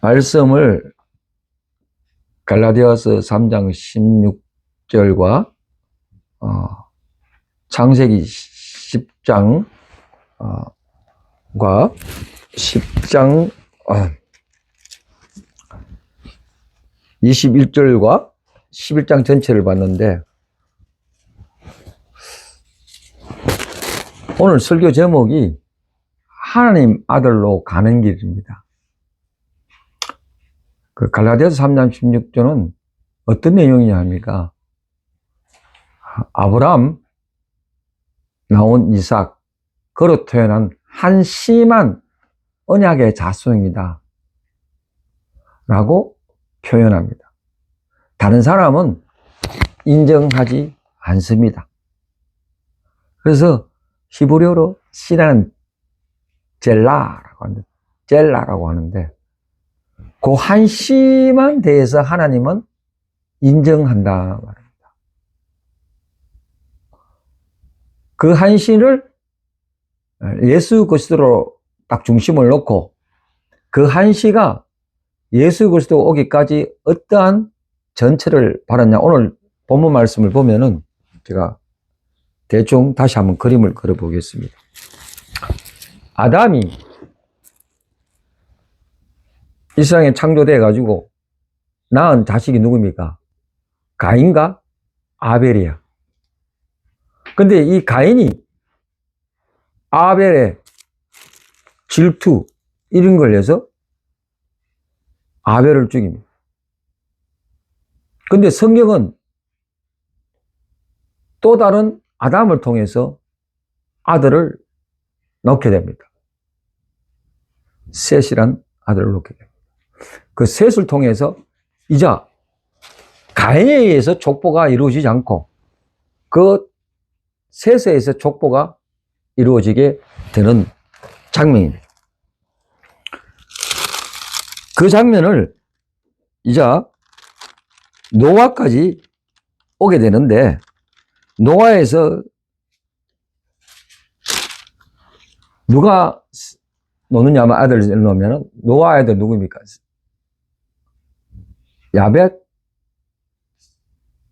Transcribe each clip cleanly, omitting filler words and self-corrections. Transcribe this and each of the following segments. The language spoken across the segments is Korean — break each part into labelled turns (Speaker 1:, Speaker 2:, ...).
Speaker 1: 말씀을 갈라디아서 3장 16절과 창세기 10장 과 10장 21절과 11장 전체를 봤는데, 오늘 설교 제목이 하나님 아들로 가는 길입니다. 그 갈라디아서 3장 16절은 어떤 내용이냐 합니까? 아브라함 나온 이삭, 그로 태어난 한심한 언약의 자손이다 라고 표현합니다. 다른 사람은 인정하지 않습니다. 그래서 히브리어로 씨라는 젤라라고 하는데, 그 한심한 데에서 하나님은 인정한다 말입니다. 그 한심을 예수 그리스도로 딱 중심을 놓고, 그 한시가 예수 그리스도 오기까지 어떠한 전체를 바랐냐. 오늘 본문 말씀을 보면은 제가 대충 다시 한번 그림을 그려 보겠습니다. 아담이 이 세상에 창조돼 가지고 낳은 자식이 누굽니까? 가인과 아벨이야. 근데 이 가인이 아벨의 질투 이런 걸 해서 아벨을 죽입니다. 근데 성경은 또 다른 아담을 통해서 아들을 낳게 됩니다. 셋이란 아들을 낳게 됩니다. 그 셋을 통해서 이제 가인에 의해서 족보가 이루어지지 않고 그 셋에 의해서 족보가 이루어지게 되는 장면입니다. 그 장면을 이제 노아까지 오게 되는데, 노아에서 누가 노느냐 하면 아들을 놓으면 노아 아들 누구입니까? 야벳,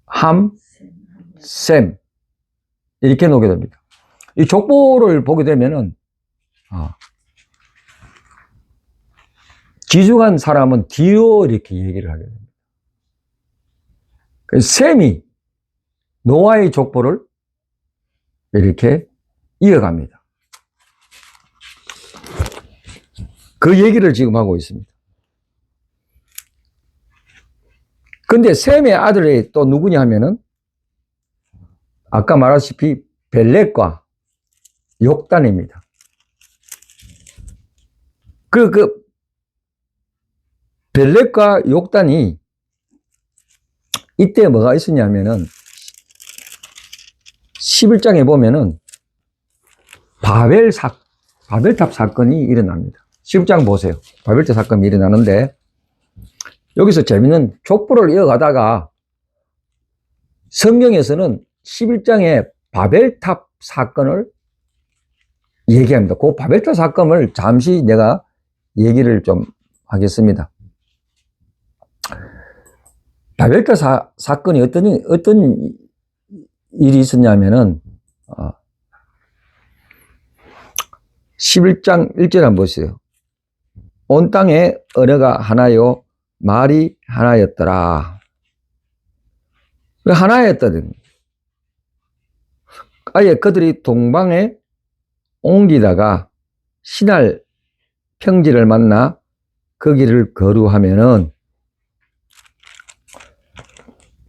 Speaker 1: 함, 셈 이렇게 놓게 됩니다. 이 족보를 보게 되면은 귀중한 사람은 뒤로 이렇게 얘기를 하게 됩니다. 셈이 노아의 족보를 이렇게 이어갑니다. 그 얘기를 지금 하고 있습니다. 근데 셈의 아들이 또 누구냐 하면은 아까 말했다시피 벨렉과 욕단입니다. 그 벨렉과 욕단이 이때 뭐가 있었냐면은 11장에 보면은 바벨탑 사건이 일어납니다. 11장 보세요. 바벨탑 사건이 일어나는데, 여기서 재밌는 족보를 이어가다가 성경에서는 11장에 바벨탑 사건을 얘기합니다. 그 바벨탑 사건을 잠시 내가 얘기를 좀 하겠습니다. 바벨탑 사건이 어떤 일이 있었냐면은 11장 1절 한번 보세요. 온 땅에 언어가 하나요 말이 하나였더라. 하나였거든. 아예 그들이 동방에 옮기다가 신할 평지를 만나 그 길을 거루하면은,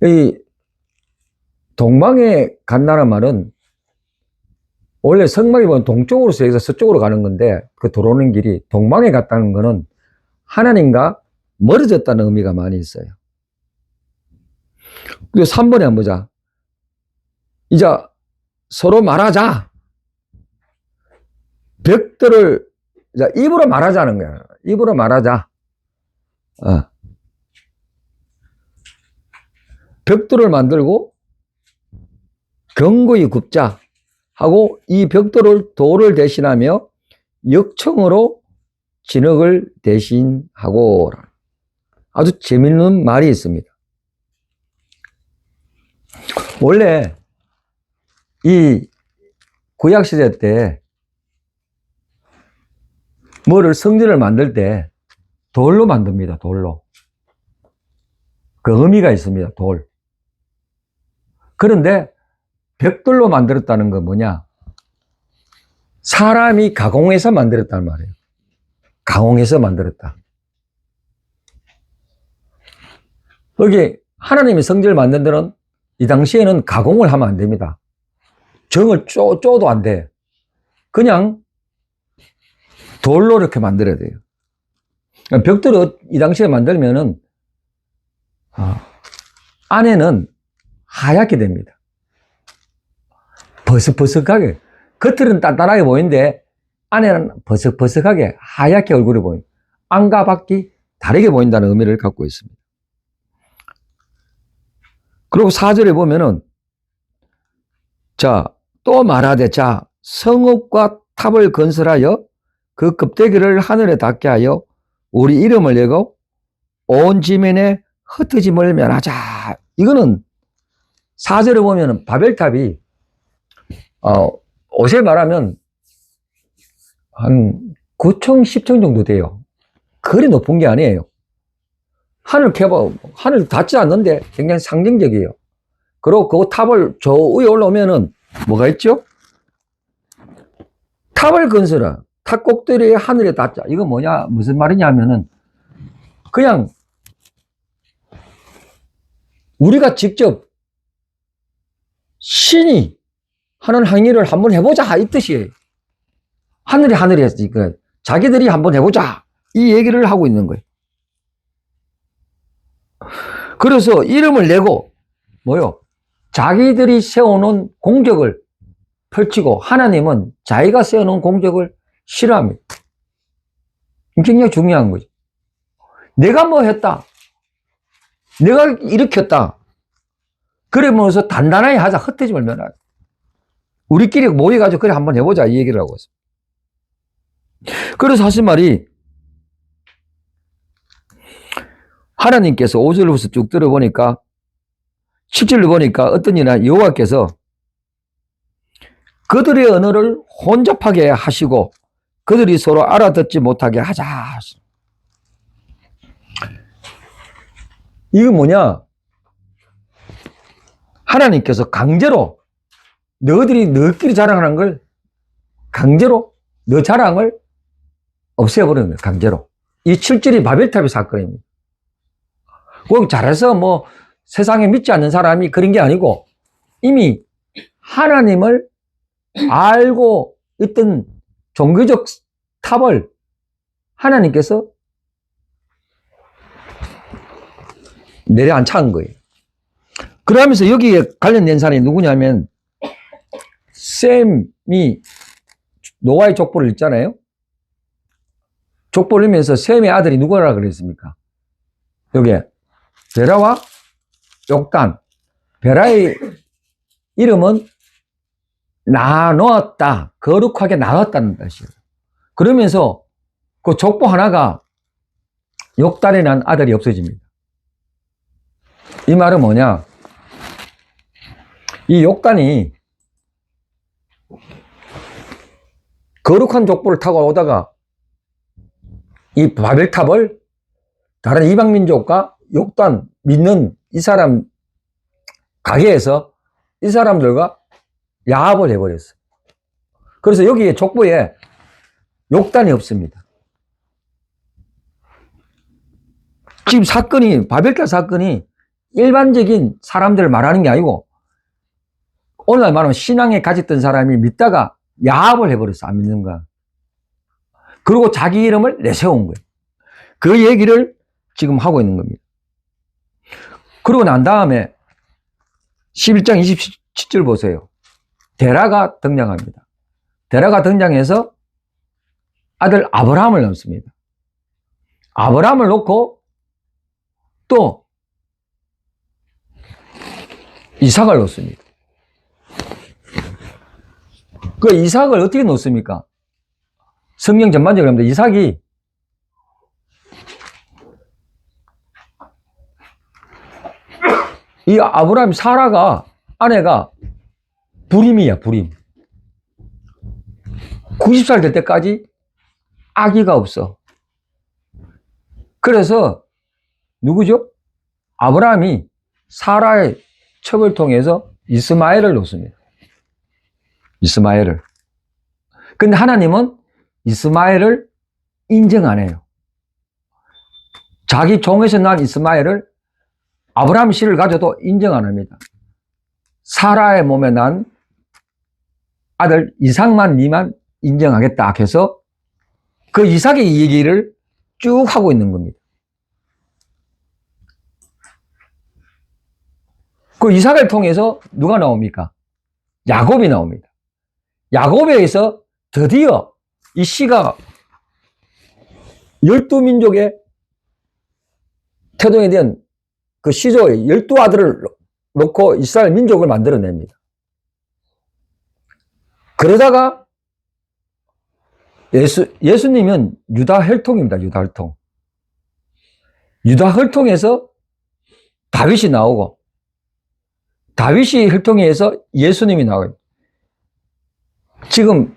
Speaker 1: 이 동방에 간다는 말은 원래 성막이 보면 동쪽으로서 여기서 서쪽으로 가는 건데, 그 들어오는 길이 동방에 갔다는 거는 하나님과 멀어졌다는 의미가 많이 있어요. 그리고 3번에 한번 보자. 이제 서로 말하자. 벽들을 입으로 말하자는 거야. 입으로 말하자. 벽돌을 만들고 견고히 굽자 하고, 이 벽돌을 돌을 대신하며 역청으로 진흙을 대신하고. 아주 재밌는 말이 있습니다. 원래 이 구약시대 때 뭐를 성전을 만들 때 돌로 만듭니다. 돌로. 그 의미가 있습니다. 돌. 그런데 벽돌로 만들었다는 건 뭐냐? 사람이 가공해서 만들었다는 말이에요. 가공해서 만들었다. 여기 하나님이 성전을 만든 데는 이 당시에는 가공을 하면 안 됩니다. 정을 쪼도 안 돼. 그냥 돌로 이렇게 만들어야 돼요. 벽돌을 이 당시에 만들면은 안에는 하얗게 됩니다. 버석버석하게. 겉으로는 단단하게 보이는데 안에는 버석버석하게 하얗게 얼굴이 보입니다. 안과 밖이 다르게 보인다는 의미를 갖고 있습니다. 그리고 4절에 보면은 자, 또 말하되 자, 성읍과 탑을 건설하여 그 껍데기를 하늘에 닿게 하여 우리 이름을 내고 온 지면에 흩어짐을 면하자. 이거는 4절에 보면은 바벨탑이 옷에 말하면 한 9층, 10층 정도 돼요. 그리 높은 게 아니에요. 하늘 닿지 않는데 굉장히 상징적이에요. 그리고 그 탑을 저 위에 올라오면은 뭐가 있죠? 탑을 건설하. 탑 꼭대기에 하늘에 닿자. 이거 뭐냐? 무슨 말이냐면은 그냥 우리가 직접 신이 하는 행위를 한번 해보자 이 뜻이에요. 하늘이 했으니까 자기들이 한번 해보자 이 얘기를 하고 있는 거예요. 그래서 이름을 내고 뭐요? 자기들이 세워놓은 공적을 펼치고 하나님은 자기가 세워놓은 공적을 싫어합니다. 굉장히 중요한 거죠. 내가 뭐 했다. 내가 일으켰다. 그러면서 단단하게 하자. 흩어짐을 면하자. 우리끼리 모여가지고 그래 한번 해보자 이 얘기를 하고 있어요. 그래서 하신 말이 하나님께서 5절부터 쭉 들어보니까 7절을 보니까 어떤 이나 여호와께서 그들의 언어를 혼잡하게 하시고 그들이 서로 알아듣지 못하게 하자. 이거 뭐냐? 하나님께서 강제로 너희들이 너희끼리 자랑하는 걸 강제로 너 자랑을 없애버리는 거예요. 강제로. 이 7절이 바벨탑의 사건입니다. 꼭 잘해서 뭐 세상에 믿지 않는 사람이 그런 게 아니고 이미 하나님을 알고 있던 종교적 탑을 하나님께서 내려앉힌 거예요. 그러면서 여기에 관련된 사람이 누구냐면 셈이 노아의 족보를 읽잖아요. 족보를 읽으면서 셈의 아들이 누구라 그랬습니까? 여기에 베라와 욕단. 베라의 이름은 나누었다. 거룩하게 나눴다는 뜻이에요. 그러면서 그 족보 하나가 욕단에 난 아들이 없어집니다. 이 말은 뭐냐? 이 욕단이 거룩한 족보를 타고 오다가 이 바벨탑을 다른 이방민족과 욕단 믿는 이 사람 가게에서 이 사람들과 야합을 해버렸어요. 그래서 여기에 족보에 욕단이 없습니다. 지금 사건이 바벨탑 사건이 일반적인 사람들을 말하는 게 아니고 오늘날 말하면 신앙에 가졌던 사람이 믿다가 야합을 해버렸어. 안 믿는 거야. 그리고 자기 이름을 내세운 거예요. 그 얘기를 지금 하고 있는 겁니다. 그러고 난 다음에 11장 27절 보세요. 데라가 등장합니다. 데라가 등장해서 아들 아브라함을 낳습니다. 아브라함을 놓고 또 이삭을 놓습니다. 그 이삭을 어떻게 놓습니까? 성경 전반적으로 합니다. 이삭이 이 아브라함 사라가 아내가 불임이야, 불임. 90살 될 때까지 아기가 없어. 그래서 누구죠? 아브라함이 사라의 첩을 통해서 이스마엘을 놓습니다. 이스마엘을. 근데 하나님은 이스마엘을 인정 안 해요. 자기 종에서 난 이스마엘을 아브라함 씨를 가져도 인정 안 합니다. 사라의 몸에 난 아들 이삭만 니만 인정하겠다 해서 그 이삭의 얘기를 쭉 하고 있는 겁니다. 그 이삭을 통해서 누가 나옵니까? 야곱이 나옵니다. 야곱에 의해서 드디어 이 씨가 12민족의 태동에 대한 그 시조의 12아들을 놓고 이스라엘 민족을 만들어냅니다. 그러다가 예수님은 유다 혈통입니다. 유다 혈통. 유다 혈통에서 다윗이 나오고 다윗이 혈통에 의해서 예수님이 나와요. 지금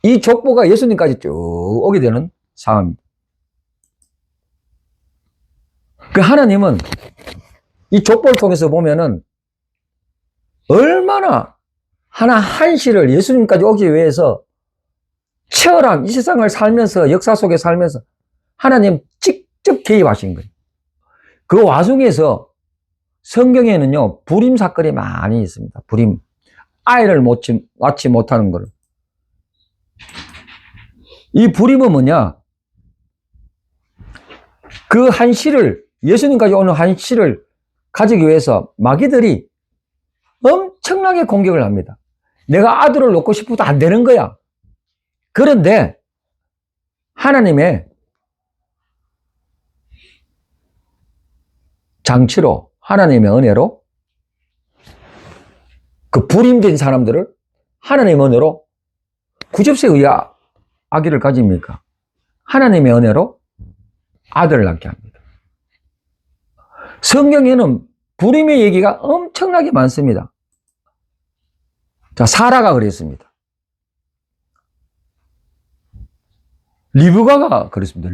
Speaker 1: 이 족보가 예수님까지 쭉 오게 되는 상황입니다. 그 하나님은 이 족보를 통해서 보면은 얼마나 하나 한 씨를 예수님까지 오기 위해서 치열한 이 세상을 살면서 역사 속에 살면서 하나님 직접 개입하신 거예요. 그 와중에서 성경에는요 불임 사건이 많이 있습니다. 불임, 아이를 낳지 못하는 거를. 이 불임은 뭐냐? 그 한 씨를 예수님까지 오는 한 씨를 가지기 위해서 마귀들이 엄청나게 공격을 합니다. 내가 아들을 놓고 싶어도 안 되는 거야. 그런데 하나님의 장치로 하나님의 은혜로 그 불임된 사람들을 하나님의 은혜로 90세에 의해 아기를 가집니까? 하나님의 은혜로 아들을 낳게 합니다. 성경에는 불임의 얘기가 엄청나게 많습니다. 자, 사라가 그랬습니다. 리브가가 그랬습니다.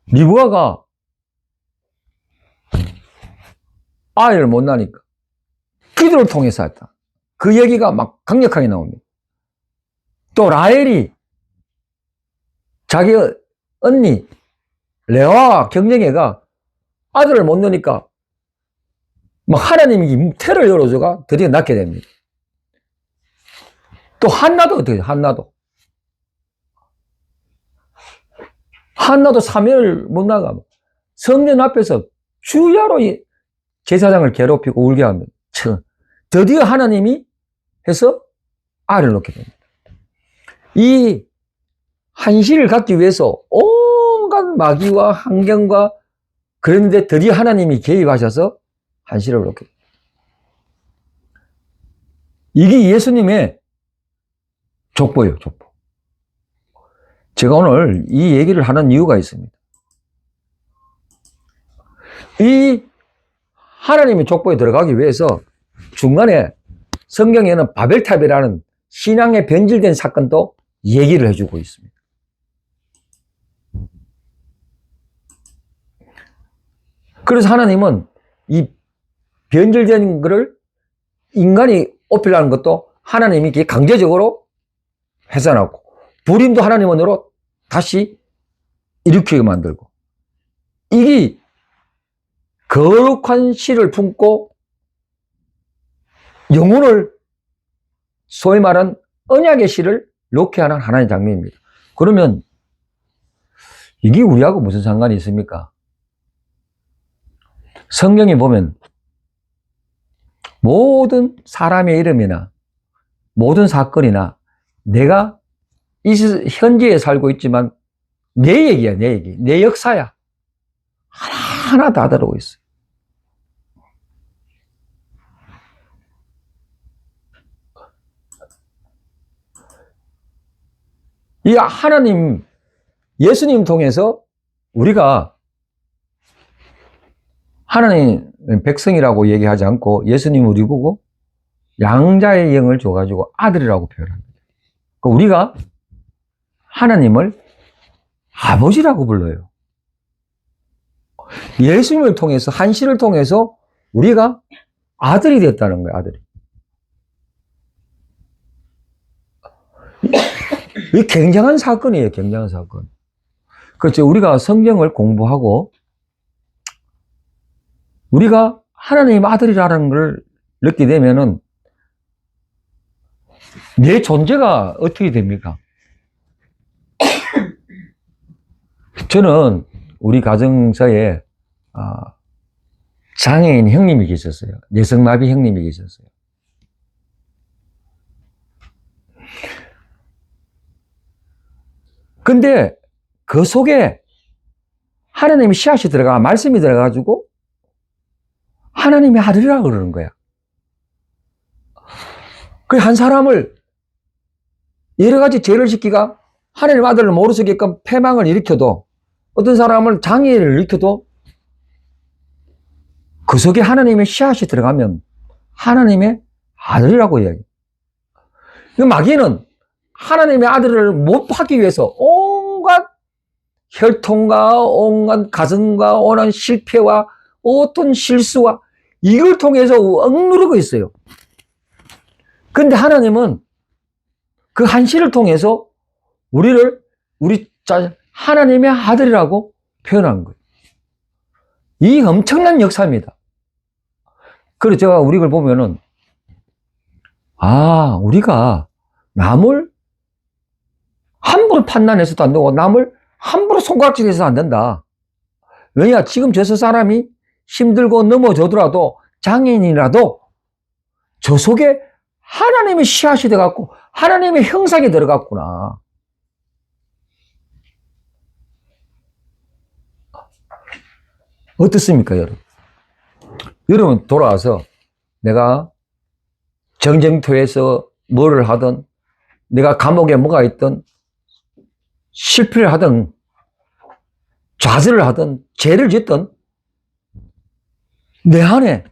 Speaker 1: 리브가가 아이를 못 낳으니까 기도를 통해서 했다. 그 얘기가 막 강력하게 나옵니다. 또 라헬이 자기 언니 레아와 경쟁애가 아들을 못 낳으니까 막 하나님이 태를 열어줘가 드디어 낳게 됩니다. 또 한나도 어떻게 해요? 한나도 3일 못 나가 성전 앞에서 주야로 제사장을 괴롭히고 울게 합니다. 드디어 하나님이 해서 아이를 낳게 됩니다. 이 한시를 갖기 위해서 온갖 마귀와 환경과 그런데 드디어 하나님이 개입하셔서 한시를 낳게 됩니다. 이게 예수님의 족보예요, 족보. 제가 오늘 이 얘기를 하는 이유가 있습니다. 이 하나님의 족보에 들어가기 위해서 중간에 성경에는 바벨탑이라는 신앙에 변질된 사건도 얘기를 해주고 있습니다. 그래서 하나님은 이 변질된 것을 인간이 엎으려는 것도 하나님이 강제적으로 해산하고 불임도 하나님 은혜로 다시 일으키게 만들고 이게 거룩한 씨를 품고 영혼을 소위 말한 언약의 씨를 놓게 하는 하나의 장면입니다. 그러면 이게 우리하고 무슨 상관이 있습니까? 성경에 보면 모든 사람의 이름이나 모든 사건이나 내가 이 현지에 살고 있지만 내 얘기야, 내 얘기. 내 역사야. 하나하나 다 들어오고 있어요. 이 하나님, 예수님 통해서 우리가 하나님 백성이라고 얘기하지 않고 예수님 우리 보고 양자의 영을 줘가지고 아들이라고 표현합니다. 그러니까 우리가 하나님을 아버지라고 불러요. 예수님을 통해서, 한시를 통해서 우리가 아들이 됐다는 거예요, 아들이. 이 굉장한 사건이에요, 굉장한 사건. 그렇죠. 우리가 성경을 공부하고 우리가 하나님 아들이라는 걸 느끼게 되면은 내 존재가 어떻게 됩니까? 저는 우리 가정사에 장애인 형님이 계셨어요. 뇌성마비 형님이 계셨어요. 근데 그 속에 하나님의 씨앗이 들어가, 말씀이 들어가가지고 하나님의 아들이라고 그러는 거야. 그 한 사람을 여러 가지 죄를 시키가 하나님 아들을 모르게끔 패망을 일으켜도, 어떤 사람을 장애를 일으켜도 그 속에 하나님의 씨앗이 들어가면 하나님의 아들이라고 이야기해요. 마귀는 하나님의 아들을 못 하기 위해서 온갖 혈통과 온갖 가정과 온갖 실패와 어떤 실수와 이걸 통해서 억누르고 있어요. 근데 하나님은 그 한시를 통해서 우리 하나님의 아들이라고 표현한 거예요. 이 엄청난 역사입니다. 그래서 제가 우리 걸 보면은, 우리가 남을 함부로 판단해서도 안 되고, 남을 함부로 손가락질해서도 안 된다. 왜냐? 지금 저 사람이 힘들고 넘어져더라도, 장애인이라도 저 속에 하나님의 씨앗이 돼갖고 하나님의 형상이 들어갔구나. 어떻습니까, 여러분? 여러분 돌아와서 내가 정쟁터에서 뭐를 하든, 내가 감옥에 뭐가 있든, 실패를 하든, 좌절을 하든, 죄를 짓든, 내 안에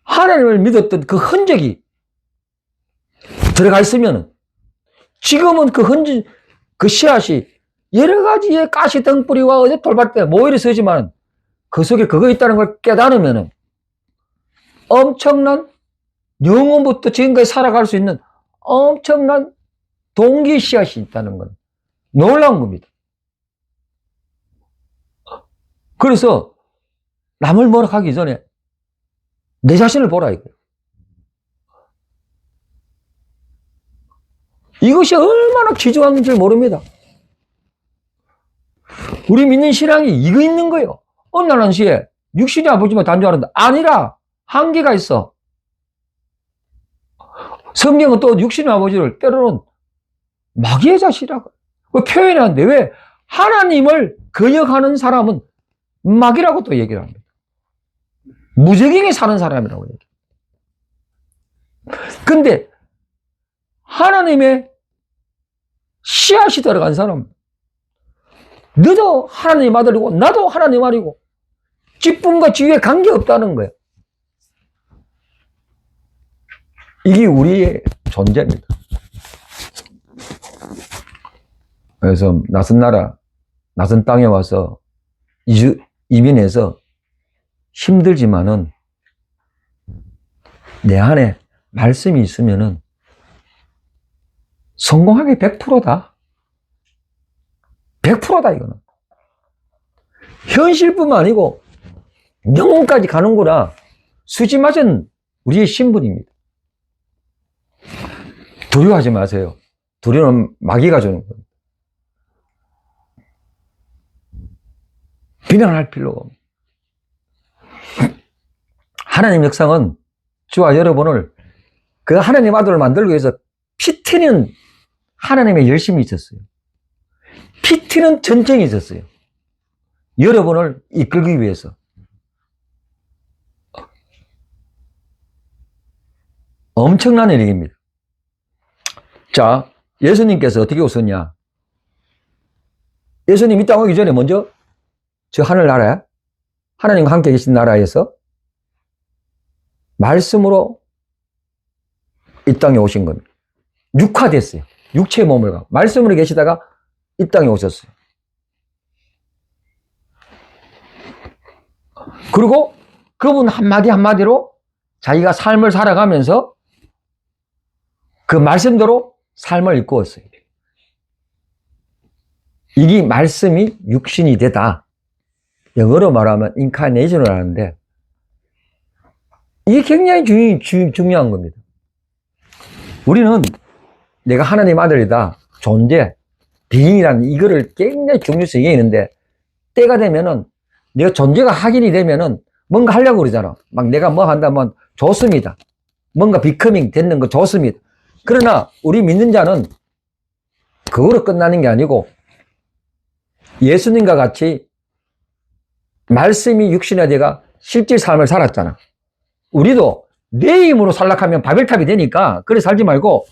Speaker 1: 하나님을 믿었던 그 흔적이 들어가 있으면, 지금은 그 흔적, 그 씨앗이 여러 가지의 가시 등뿌리와 어디 돌밭에 모이려 서지만 그 속에 그거 있다는 걸 깨달으면 엄청난, 영혼부터 지금까지 살아갈 수 있는 엄청난 동기 씨앗이 있다는 건 놀라운 겁니다. 그래서 남을 뭐라 하기 전에 내 자신을 보라 이거예요. 이것이 얼마나 귀중한 건지 모릅니다. 우리 믿는 신앙이 이거 있는 거예요. 어느 날 한시에 육신이 아버지만 단조하는데 아니라 한계가 있어. 성경은 또 육신의 아버지를 때로는 마귀의 자식이라고 표현하는데, 왜? 하나님을 거역하는 사람은 마귀라고 또 얘기를 합니다. 무적행에 사는 사람이라고 얘기해요. 근데 하나님의 씨앗이 들어간 사람, 너도 하나님 아들이고 나도 하나님 아들이고 기쁨과 지위에 관계없다는 거예요. 이게 우리의 존재입니다. 그래서 낯선 나라, 낯선 땅에 와서 이민해서 힘들지만은 내 안에 말씀이 있으면은 성공하기 100%다. 100%다, 이거는. 현실뿐만 아니고 영혼까지 가는구나. 수지 맞은 우리의 신분입니다. 두려워하지 마세요. 두려움은 마귀가 주는 겁니다. 비난할 필요가 없습니다. 하나님 역사는 저와 여러분을 그 하나님 아들을 만들기 위해서 피 튀는 하나님의 열심이 있었어요. 피 튀는 전쟁이 있었어요. 여러분을 이끌기 위해서. 엄청난 일입니다. 자, 예수님께서 어떻게 오셨냐? 예수님 이 땅 오기 전에 먼저 저 하늘나라에 하나님과 함께 계신 나라에서 말씀으로 이 땅에 오신 겁니다. 육화됐어요. 육체의 몸을 갖고 말씀으로 계시다가 이 땅에 오셨어요. 그리고 그분 한마디 한마디로 자기가 삶을 살아가면서 그 말씀대로 삶을 이끌었어요. 이게 말씀이 육신이 되다. 영어로 말하면 인카네이션을 하는데 이게 굉장히 중요한 겁니다. 우리는 내가 하나님 아들이다. 존재, 비인이라는 이거를 굉장히 중요해서 얘기했는데 때가 되면은 내가 존재가 확인이 되면은 뭔가 하려고 그러잖아. 막 내가 뭐 한다면 좋습니다. 뭔가 비커밍 되는 거 좋습니다. 그러나 우리 믿는 자는 그거로 끝나는 게 아니고 예수님과 같이 말씀이 육신화되가 실제 삶을 살았잖아. 우리도 내 힘으로 살락하면 바벨탑이 되니까 그래 살지 말고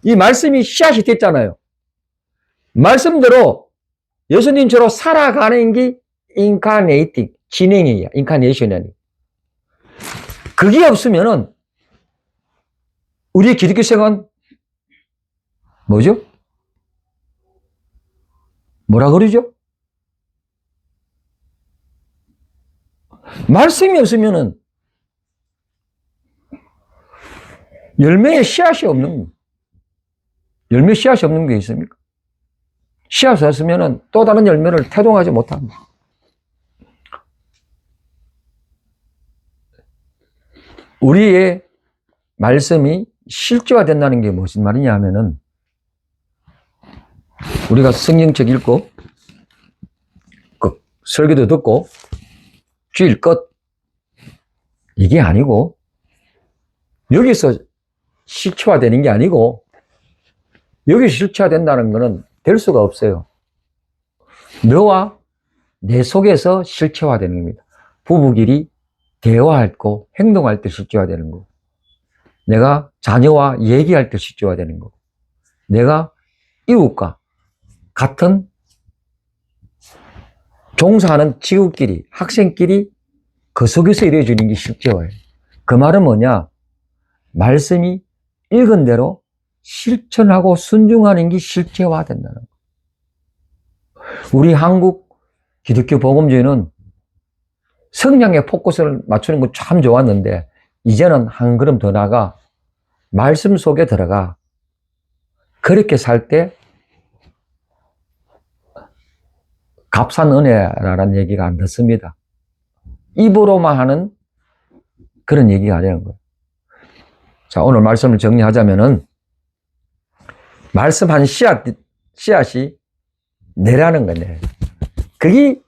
Speaker 1: 이 말씀이 씨앗이 됐잖아요. 말씀대로 예수님처럼 살아가는 게 인카네이팅, 진행이야. 인카네이션이. 그게 없으면은 우리의 기독교 생활은 뭐죠? 뭐라 그러죠? 말씀이 없으면은 열매에 씨앗이 없는, 열매 씨앗이 없는 게 있습니까? 씨앗이 없으면은 또 다른 열매를 태동하지 못합니다. 우리의 말씀이 실제화된다는 게 무슨 말이냐 하면은 우리가 성경책 읽고 그 설교도 듣고 주일 끝 이게 아니고 여기서 실체화되는 게 아니고 여기서 실체화된다는 것은 될 수가 없어요. 너와 내 속에서 실체화되는 겁니다. 부부끼리 대화할 거, 행동할 때 실체화되는 거. 내가 자녀와 얘기할 때 실체화되는 거. 내가 이웃과 같은 종사하는 직업끼리, 학생끼리 그 속에서 이루어지는 게 실체화예요. 그 말은 뭐냐? 말씀이 읽은 대로 실천하고 순종하는 게 실체화된다는 거예요. 우리 한국 기독교 복음주의는 성량에 포커스를 맞추는 거 참 좋았는데 이제는 한 걸음 더 나가 말씀 속에 들어가 그렇게 살 때 값싼 은혜라는 얘기가 안 듣습니다. 입으로만 하는 그런 얘기가 아니라는 거예요. 자, 오늘 말씀을 정리하자면은 말씀한 씨앗이 내라는 거네. 그게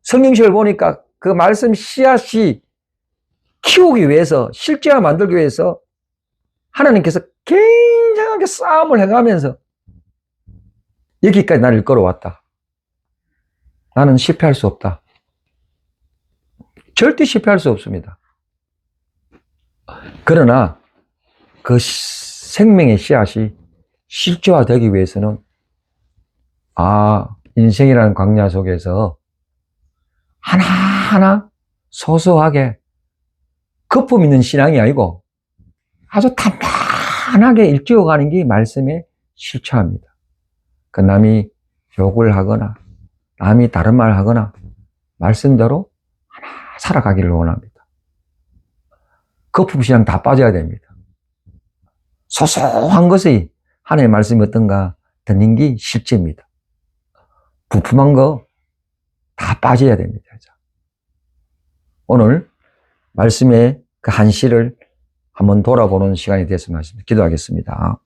Speaker 1: 성경식을 보니까 그 말씀 씨앗이 키우기 위해서 실제화 만들기 위해서 하나님께서 굉장하게 싸움을 해가면서 여기까지 나를 끌어왔다. 나는 실패할 수 없다. 절대 실패할 수 없습니다. 그러나 그 생명의 씨앗이 실제화되기 위해서는 인생이라는 광야 속에서 하나하나 소소하게 거품 있는 신앙이 아니고 아주 단단하게 일찍어가는 게 말씀의 실체화입니다. 그 남이 욕을 하거나 남이 다른 말 하거나 말씀대로 하나 살아가기를 원합니다. 거품 신앙 다 빠져야 됩니다. 소소한 것이 하나님의 말씀이 어떤가 듣는 게 실제입니다. 부품한 거 다 빠져야 됩니다. 오늘 말씀의 그 한시를 한번 돌아보는 시간이 됐으면 하겠습니다. 기도하겠습니다.